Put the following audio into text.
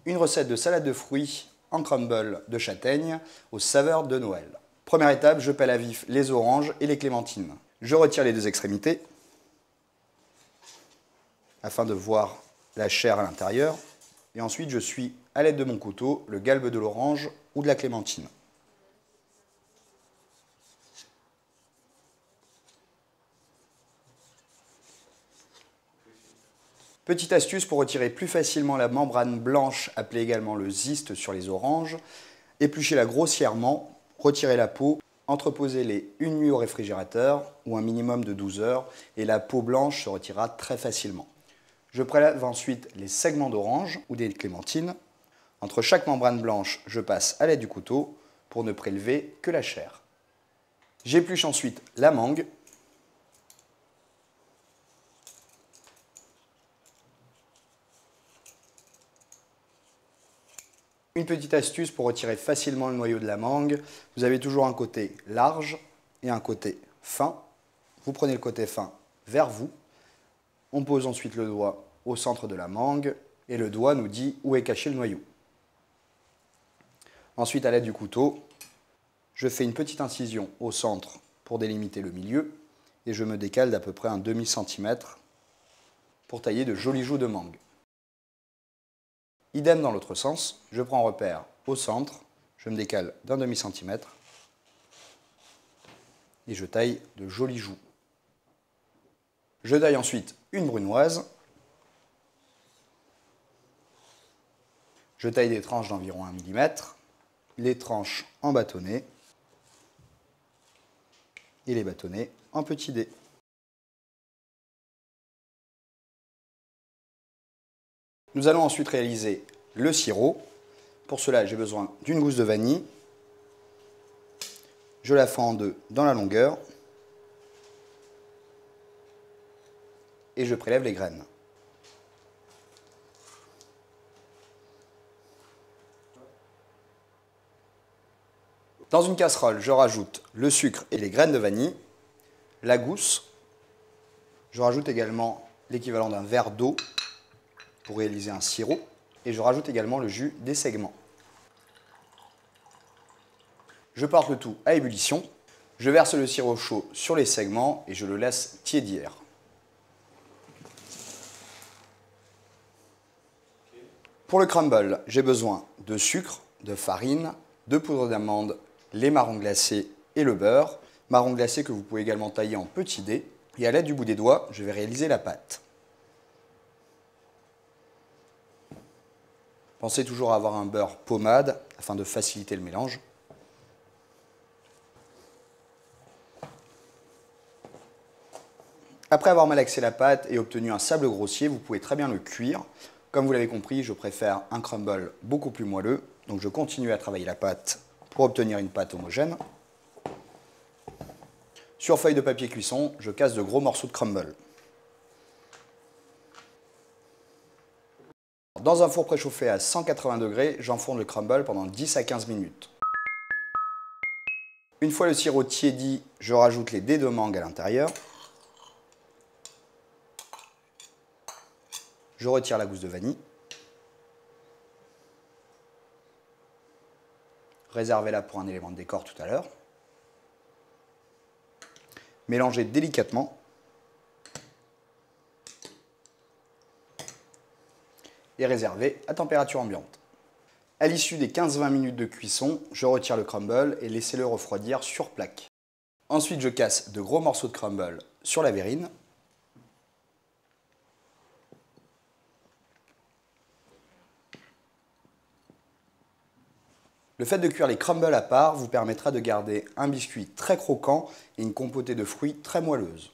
Une recette de salade de fruits en crumble de châtaigne aux saveurs de Noël. Première étape, je pèle à vif les oranges et les clémentines. Je retire les deux extrémités afin de voir la chair à l'intérieur. Et ensuite, je suis à l'aide de mon couteau le galbe de l'orange ou de la clémentine. Petite astuce pour retirer plus facilement la membrane blanche, appelée également le zeste sur les oranges. Épluchez-la grossièrement, retirez la peau, entreposez-les une nuit au réfrigérateur ou un minimum de 12 heures et la peau blanche se retirera très facilement. Je prélève ensuite les segments d'orange ou des clémentines. Entre chaque membrane blanche, je passe à l'aide du couteau pour ne prélever que la chair. J'épluche ensuite la mangue. Une petite astuce pour retirer facilement le noyau de la mangue. Vous avez toujours un côté large et un côté fin. Vous prenez le côté fin vers vous. On pose ensuite le doigt au centre de la mangue et le doigt nous dit où est caché le noyau. Ensuite, à l'aide du couteau, je fais une petite incision au centre pour délimiter le milieu et je me décale d'à peu près un demi-centimètre pour tailler de jolis joues de mangue. Idem dans l'autre sens, je prends repère au centre, je me décale d'un demi-centimètre et je taille de jolis joues. Je taille ensuite une brunoise. Je taille des tranches d'environ 1 mm, les tranches en bâtonnets et les bâtonnets en petits dés. Nous allons ensuite réaliser le sirop. Pour cela, j'ai besoin d'une gousse de vanille. Je la fends en deux dans la longueur et je prélève les graines. Dans une casserole, je rajoute le sucre et les graines de vanille, la gousse. Je rajoute également l'équivalent d'un verre d'eau pour réaliser un sirop. Et je rajoute également le jus des segments. Je porte le tout à ébullition. Je verse le sirop chaud sur les segments et je le laisse tiédir. Pour le crumble, j'ai besoin de sucre, de farine, de poudre d'amande, les marrons glacés et le beurre. Marrons glacés que vous pouvez également tailler en petits dés. Et à l'aide du bout des doigts, je vais réaliser la pâte. Pensez toujours à avoir un beurre pommade afin de faciliter le mélange. Après avoir malaxé la pâte et obtenu un sable grossier, vous pouvez très bien le cuire. Comme vous l'avez compris, je préfère un crumble beaucoup plus moelleux. Donc je continue à travailler la pâte pour obtenir une pâte homogène. Sur feuille de papier cuisson, je casse de gros morceaux de crumble. Dans un four préchauffé à 180 degrés, j'enfourne le crumble pendant 10 à 15 minutes. Une fois le sirop tiédi, je rajoute les dés de mangue à l'intérieur. Je retire la gousse de vanille. Réservez-la pour un élément de décor tout à l'heure. Mélangez délicatement. Et réservé à température ambiante. À l'issue des 15-20 minutes de cuisson, je retire le crumble et laissez-le refroidir sur plaque. Ensuite, je casse de gros morceaux de crumble sur la verrine. Le fait de cuire les crumbles à part vous permettra de garder un biscuit très croquant et une compotée de fruits très moelleuse.